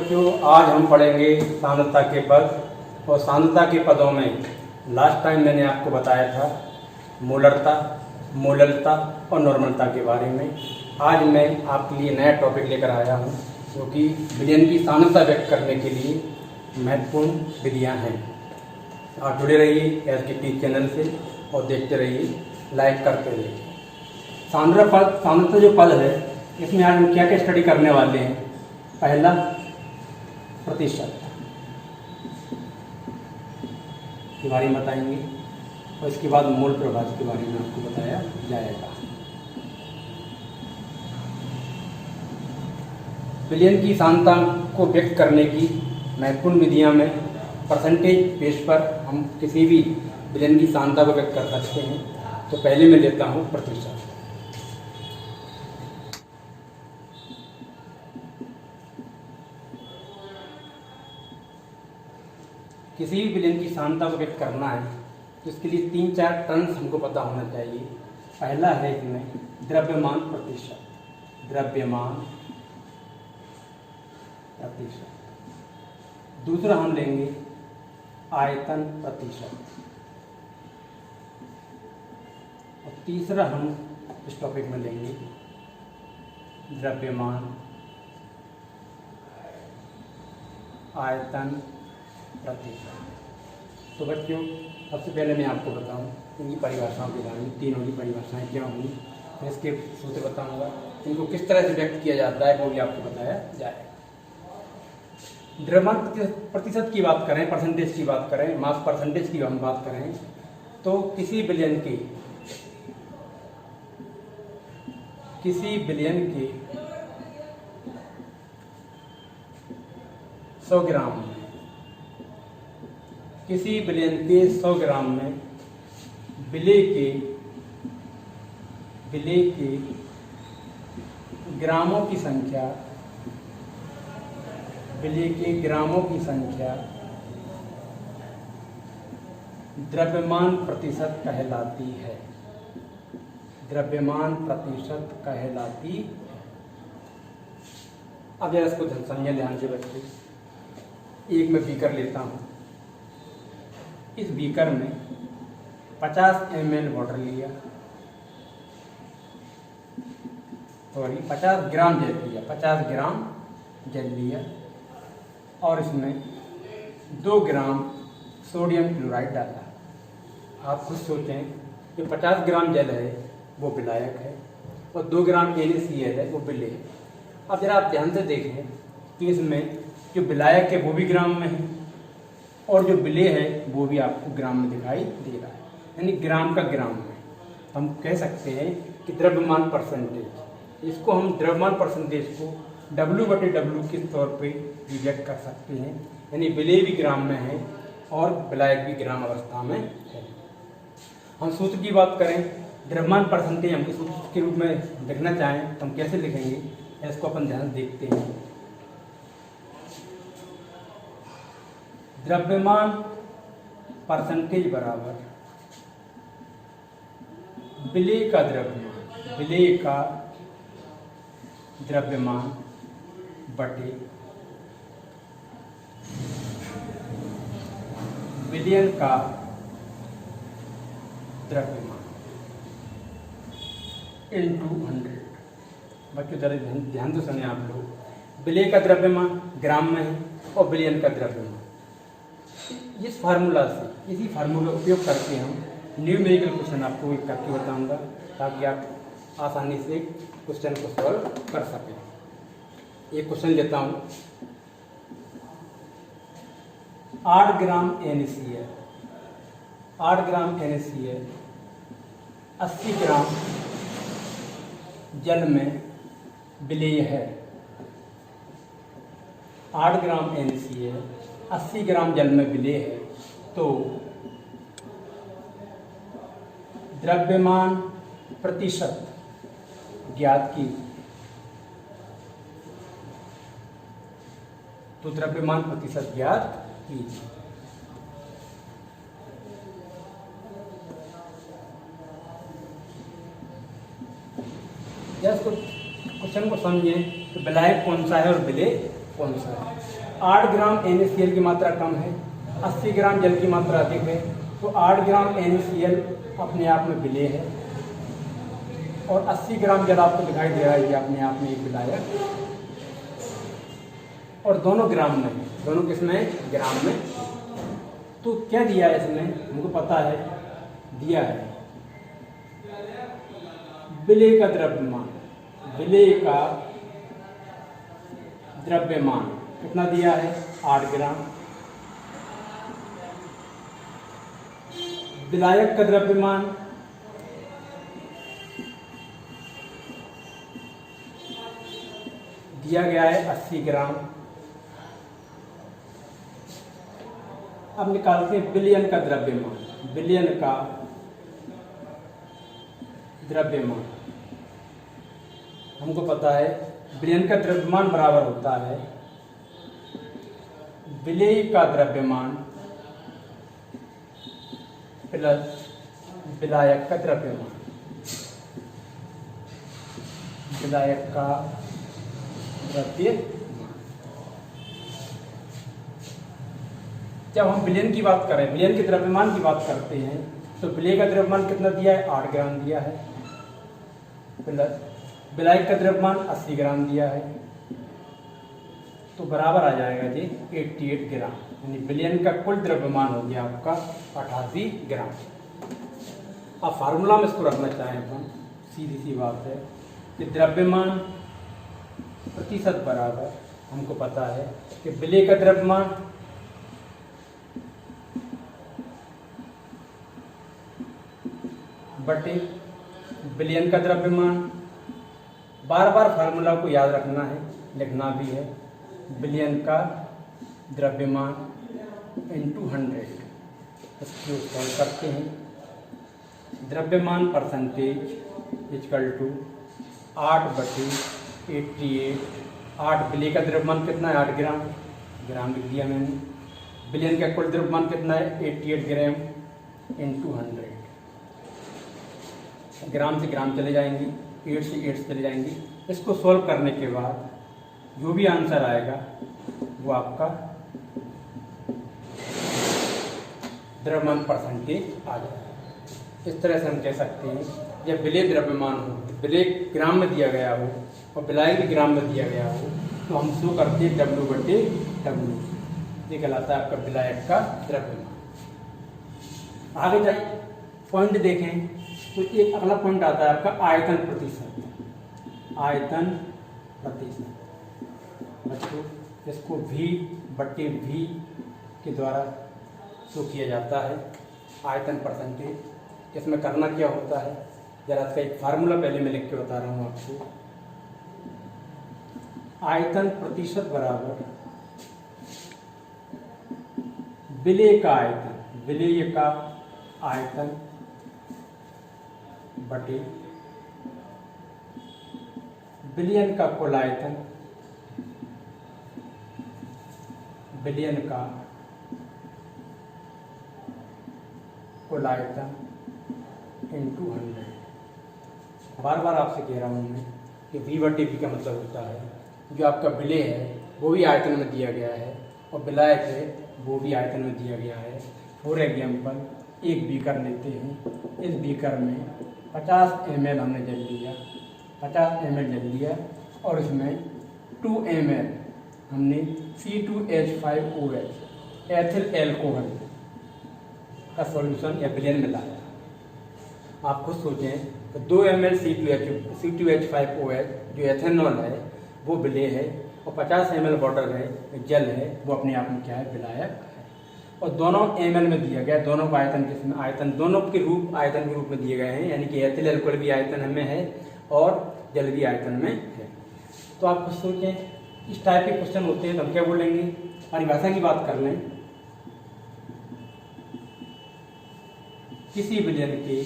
बच्चों आज हम पढ़ेंगे सांद्रता के पद। और सांद्रता के पदों में लास्ट टाइम मैंने आपको बताया था मोलरता, मोललता और नॉर्मलता के बारे में। आज मैं आपके लिए नया टॉपिक लेकर आया हूँ जो कि विलयन की सांद्रता व्यक्त करने के लिए महत्वपूर्ण विधियाँ हैं। आप जुड़े रहिए एस चैनल से और देखते रहिए, लाइक करते रहिए। सांद्रता जो पद है इसमें आज हम क्या क्या स्टडी करने वाले हैं। पहला प्रतिशत के बारे में बताएंगे और इसके बाद मोल प्रभाव के बारे में आपको बताया जाएगा। विलयन की सांद्रता को व्यक्त करने की महत्वपूर्ण विधियां में परसेंटेज बेस पर हम किसी भी विलयन की सांद्रता को व्यक्त कर सकते हैं। तो पहले मैं लेता हूं प्रतिशत। किसी भी विलयन की सांद्रता को व्यक्त करना है तो इसके लिए 3-4 टर्म्स हमको पता होना चाहिए। पहला है इसमें द्रव्यमान प्रतिशत, द्रव्यमान प्रतिशत। दूसरा हम लेंगे आयतन प्रतिशत और तीसरा हम इस टॉपिक में लेंगे द्रव्यमान, आयतन प्रतिशत। तो बच्चों सबसे पहले मैं आपको बताऊं इनकी परिभाषाओं के बारे में। तीनों की परिभाषाएं क्या होंगी, मैं इसके सूत्र बताऊंगा। इनको किस तरह से व्यक्त किया जाता है वो भी आपको बताया जाएगा। द्रव्यमान प्रतिशत की बात करें, परसेंटेज की बात करें, मास परसेंटेज की हम बात करें तो किसी विलयन के 100 ग्राम में, किसी विलयन के 100 ग्राम में विलेय के ग्रामों की संख्या, विलेय के ग्रामों की संख्या द्रव्यमान प्रतिशत कहलाती है। द्रव्यमान प्रतिशत कहलाती है। अब जरा इसको समझिए ध्यान से बच्चे। एक मैं बीकर लेता हूं, इस बीकर में 50 ml वाटर लिया, सॉरी 50 ग्राम जल लिया, 50 ग्राम जल लिया और इसमें 2 ग्राम सोडियम क्लोराइड डाला। आप खुद सोचें कि 50 ग्राम जल है वो विलायक है और 2 ग्राम NaCl है वो विलेय है। अब जरा आप ध्यान से देखें कि इसमें जो विलायक है वो भी ग्राम में है और जो विलेय है वो भी आपको ग्राम में दिखाई दे रहा है, यानी ग्राम का ग्राम में। हम कह सकते हैं कि द्रव्यमान परसेंटेज, इसको हम द्रव्यमान परसेंटेज को W/W के तौर पे व्यक्त कर सकते हैं, यानी विलेय भी ग्राम में है और विलायक भी ग्राम अवस्था में है। हम सूत्र की बात करें, द्रव्यमान परसेंटेज हम इस सूत्र के रूप में लिखना चाहें तो हम कैसे लिखेंगे, इसको अपन ध्यान से देखते हैं। द्रव्यमान परसेंटेज बराबर विलेय का द्रव्यमान, विलेय का द्रव्यमान बटे विलयन का द्रव्यमान into 100। बच्चों जरा ध्यान से सुनिए आप लोग। विलेय का द्रव्यमान ग्राम में है और विलयन का द्रव्यमान, इस फार्मूला से, इसी फार्मूला का उपयोग करके हम न्यूमेरिकल क्वेश्चन आपको एक करके बताऊंगा ताकि आप आसानी से क्वेश्चन को सॉल्व कर सकें। एक क्वेश्चन लेता हूं, 8 ग्राम NaCl, 8 ग्राम NaCl 80 ग्राम जल में विलेय है। 8 ग्राम NaCl 80 ग्राम जल में विलेय है तो द्रव्यमान प्रतिशत ज्ञात की, तो द्रव्यमान प्रतिशत ज्ञात कीजिए। जस्ट क्वेश्चन को समझें कि विलायक कौन सा है और विलेय कौन सा है? 8 ग्राम NaCl की मात्रा कम है, 80 ग्राम जल की मात्रा अधिक है, तो 8 ग्राम NaCl अपने आप में विलेय है और 80 ग्राम जल आपको दिखाई दे रहा है, ये अपने आप में एक विलायक। और दोनों ग्राम में, दोनों किसमें? ग्राम में। तो क्या दिया है इसमें? हमको पता है, दिया है विलेय का द्रव्यमान। विलेय का द्रव्यमान कितना दिया है? 8 ग्राम। विलायक का द्रव्यमान दिया गया है 80 ग्राम। अब निकालते हैं विलयन का द्रव्यमान। विलयन का द्रव्यमान हमको पता है, विलयन का द्रव्यमान बराबर होता है विलेय का द्रव्यमान प्लस विलायक का द्रव्यमान। विलायक का द्रव्यमान। जब हम विलयन की बात करें, विलयन के द्रव्यमान की बात करते हैं, तो विलेय का द्रव्यमान कितना दिया है? 8 ग्राम दिया है, प्लस विलायक का द्रव्यमान 80 ग्राम दिया है, तो बराबर आ जाएगा जी 88 ग्राम। यानी विलयन का कुल द्रव्यमान हो गया आपका 88 ग्राम। अब फार्मूला में इसको रखना चाहें अपन, सीधी सी बात है कि द्रव्यमान प्रतिशत बराबर, हमको पता है कि विलेय का द्रव्यमान बटे विलयन का द्रव्यमान। बार बार फार्मूला को याद रखना है, लिखना भी है। विलयन का द्रव्यमान इंटू 100, इसको सॉल्व करते हैं। द्रव्यमान परसेंटेज इक्वल टू 8 बटे 88। 8 विलेय का द्रव्यमान कितना है? 8 ग्राम, ग्राम लिख दिया मैंने। विलयन का कुल द्रव्यमान कितना है? 88 ग्राम इंटू 100। ग्राम से ग्राम चले जाएंगी, 8 से 8 चले जाएंगी। इसको सॉल्व करने के बाद जो भी आंसर आएगा वो आपका द्रव्यमान परसेंटेज आ जाएगा। इस तरह से हम कह सकते हैं, जब विलेय द्रव्यमान हो, विलेय ग्राम में दिया गया हो और विलायक भी ग्राम में दिया गया हो, तो हम शो करते हैं W बटे W। ये कहलाता है आपका विलायक का द्रव्यमान। आगे जाइए, पॉइंट देखें तो एक अगला पॉइंट आता है आपका आयतन प्रतिशत। आयतन प्रतिशत बच्चों, इसको V बटे V के द्वारा शो किया जाता है, आयतन परसेंटेज। इसमें करना क्या होता है, जरा इसका एक फार्मूला पहले मैं लिख के बता रहा हूँ आपको। आयतन प्रतिशत बराबर विलेय का आयतन, विलेय का आयतन बटे विलयन का कुल आयतन, विलयन का कुल आयतन इंटू 100। बार बार आपसे कह रहा हूँ मैं कि V बटे V का मतलब होता है जो आपका विलेय है वो भी आयतन में दिया गया है और विलायक है वो भी आयतन में दिया गया है। फॉर एग्जाम्पल, एक बीकर लेते हैं, इस बीकर में 50 ml हमने जल लिया, 50 ml जल लिया और इसमें 2 ml हमने C2H5OH एथिल एल्कोहल का सॉल्यूशन या विलयन में लाया। आप खुद सोचें तो 2 ml C2H5OH जो एथेनॉल है वो विलेय है और 50 ml वाटर है, जल है, वो अपने आप में क्या है? विलायक है। और दोनों ml में दिया गया, दोनों का आयतन किसमें? आयतन दोनों के रूप आयतन के रूप में दिए गए हैं, यानी कि एथिल एल्कोहल भी आयतन में है और जल भी आयतन में है। तो आप खुद सोचें, इस टाइप के क्वेश्चन होते हैं तो हम क्या बोलेंगे? परिभाषा की बात कर लें, किसी विलयन के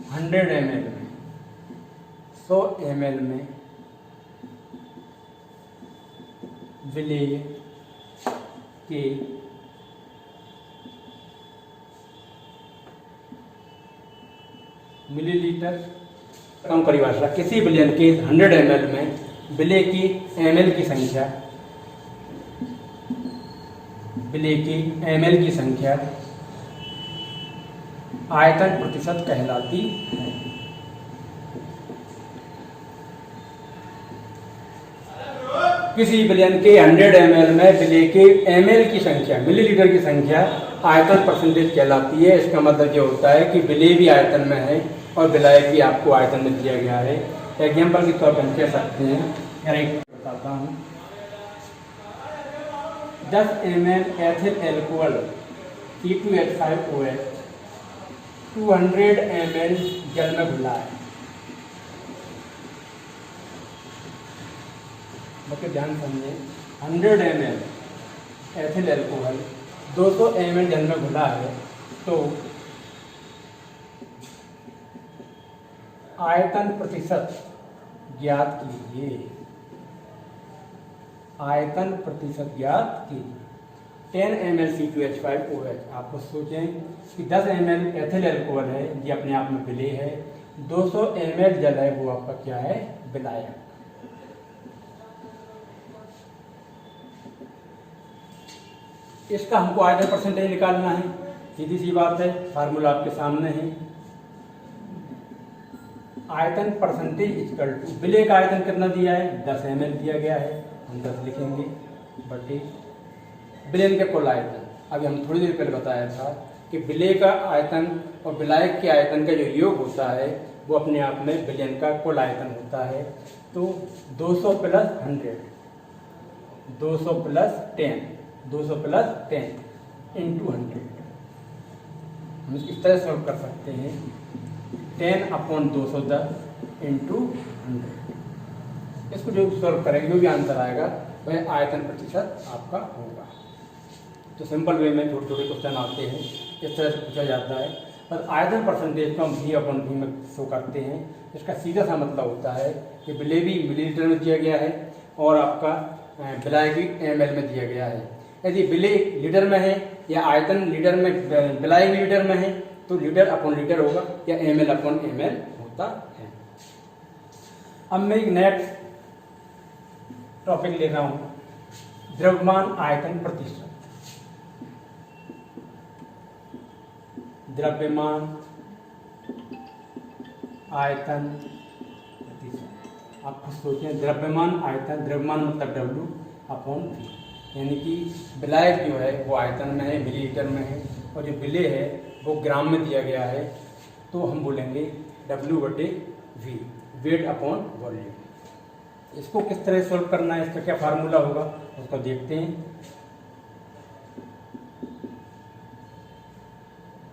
100 ml में 100 ml में विलेय के मिलीलीटर कम परिभाषा, किसी विलयन के 100 ml में विलय की ml की संख्या, विलय की ml की संख्या आयतन प्रतिशत कहलाती है। किसी विलयन के 100 ml में विलय के ml की संख्या, मिलीलीटर की संख्या आयतन परसेंटेज कहलाती है। इसका मतलब ये होता है कि विलय भी आयतन में है और विलायक भी आपको आयतन में दिया गया है। एग्जाम्पल के तौर पर हम कह सकते हैं, एक बताता हूँ, 10 ml ethyl alcohol C2H5OH 200 ml जल में घुला है। बच्चे ध्यान समझें, 100 ml एथिल एल्कोहल 200 ml जल में घुला है, तो आयतन प्रतिशत ज्ञात कीजिए। आयतन प्रतिशत ज्ञात कीजिए। 10 ml C2H5OH, आपको सोचें कि 10 ml एथिल एल्कोहल है, ये अपने आप में विलेय है, 200 ml जल है, वो आपका क्या है, विलायक। इसका हमको आयतन परसेंटेज निकालना है, सीधी सी बात है, फार्मूला आपके सामने है। आयतन परसेंटेज इक्वल टू, विलय का आयतन कितना दिया है, 10 ml दिया गया है, हम 10 लिखेंगे, बटे विलयन के कुल आयतन। अभी हम थोड़ी देर पहले बताया था कि विलय का आयतन और विलायक के आयतन का जो योग होता है वो अपने आप में विलयन का कुल आयतन होता है। तो 200 प्लस 100, 200 प्लस 10, 200 प्लस 10 इंटू 100। हम इस तरह सॉल्व कर सकते हैं, 10/210 इंटू 100। इसको जो सॉल्व करेंगे जो भी आंसर आएगा वह आयतन प्रतिशत आपका होगा। तो सिंपल वे में छोटे छोटे क्वेश्चन आते हैं, इस तरह से पूछा जाता है। पर आयतन परसेंटेज को हम V/V में शो करते हैं। इसका सीधा सा मतलब होता है कि विलय भी मिलीलीटर में दिया गया है और आपका विलायक भी ml में दिया गया है। यदि विलय लीटर में है या आयतन लीटर में, विलायक भी लीटर में है, तो लीटर होगा या ml/ml होता है। अब मैं एक नया टॉपिक ले रहा हूं, द्रव्यमान आयतन प्रतिशत। द्रव्यमान आयतन प्रतिशत, आप खुद सोचें, द्रव्यमान आयतन, द्रव्यमान मतलब W/V, यानी कि विलायक जो है वो आयतन में है, मिलीलीटर में है, और जो विलय है वो ग्राम में दिया गया है, तो हम बोलेंगे W/V, वेट अपॉन वॉल्यूम। इसको किस तरह सॉल्व करना है, इसका क्या फार्मूला होगा उसको देखते हैं।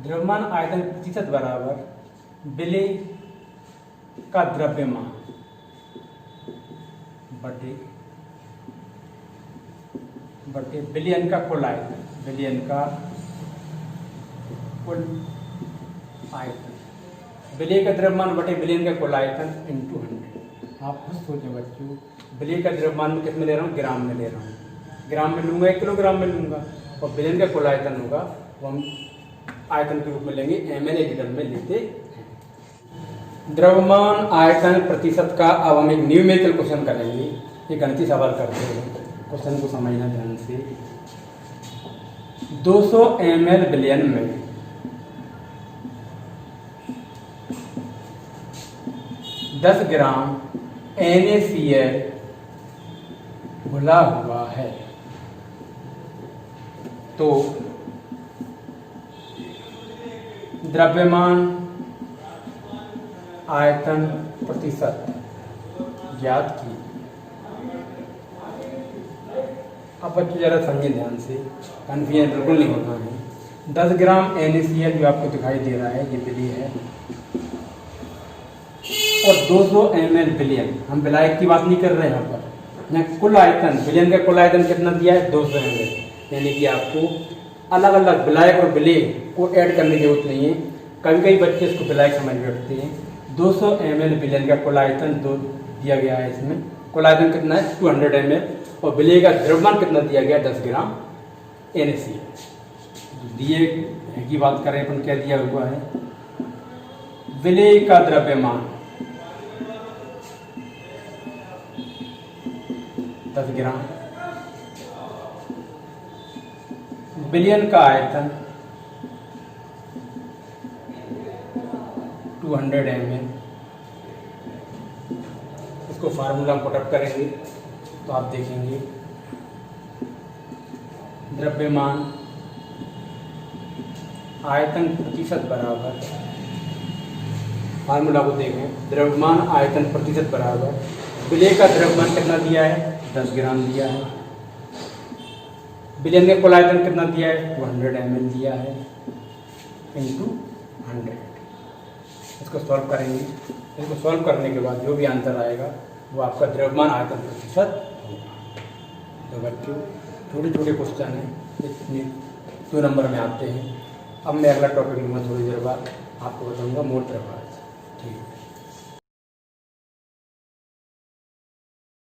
द्रव्यमान आयतन प्रतिशत बराबर विलय का द्रव्यमान बटे विलयन का कुल आयतन, विलयन का कुल आयतन, विलय का द्रव्यमान बटे विलयन का कुल आयतन इंटू 100। आप खुद सोचें बच्चों, विलय का द्रव्यमान में कितने ले रहा हूँ, ग्राम में ले रहा हूँ, ग्राम में लूंगा 1 किलोग्राम में लूंगा, और विलयन का कुल आयतन होगा वो हम आयतन के रूप में लेंगे, ml लीटर में लेते हैं। द्रव्यमान आयतन प्रतिशत का अब हम एक न्यूमेरिकल क्वेश्चन करेंगे, ये गणितीय सवाल करते हैं। क्वेश्चन को समझना ध्यान से। 200 ml विलयन में 10 ग्राम NaCl घुला हुआ है, तो द्रव्यमान आयतन प्रतिशत ज्ञात की। अब बच्चे जरा समझें ध्यान से, कन्फ्यूजन बिल्कुल नहीं होना है। 10 ग्राम NaCl जो आपको दिखाई दे रहा है ये विलय है, और 200 ml विलयन, हम विलायक की बात नहीं कर रहे हैं यहाँ पर, यहाँ कुल आयतन, विलयन का कुल आयतन कितना दिया है, 200 ml, यानी कि आपको अलग अलग विलायक और विलय को ऐड करने की जरूरत नहीं है। कभी कभी बच्चे इसको विलायक समझ बैठते हैं। 200 ml विलयन का कुल आयतन दो दिया गया है, इसमें कुल आयतन कितना है 200 ml, और विलय का द्रव्यमान कितना दिया गया 10 ग्राम NaCl। दिए की बात करें अपन, क्या दिया हुआ है, विलय का द्रव्यमान 10 ग्राम। बिलियन का आयतन 200 ml। इसको फार्मूला हम पुटअप करेंगे तो आप देखेंगे द्रव्यमान आयतन प्रतिशत बराबर, फार्मूला को देखें, द्रव्यमान आयतन प्रतिशत बराबर विलेय का द्रव्यमान कितना दिया है 10 ग्राम दिया है, विलयन का कुल आयतन कितना दिया है 200 ml दिया है, इंटू 100। इसको सॉल्व करेंगे। इसको सॉल्व करने के बाद जो भी आंसर आएगा वो आपका द्रव्यमान आयतन प्रतिशत होगा। तो बच्चों छोटे छोटे क्वेश्चन हैं, इतने 2 नंबर में आते हैं। अब मैं अगला टॉपिक लूँगा थोड़ी देर बाद, आपको बताऊँगा मोट प्रभाव। ठीक।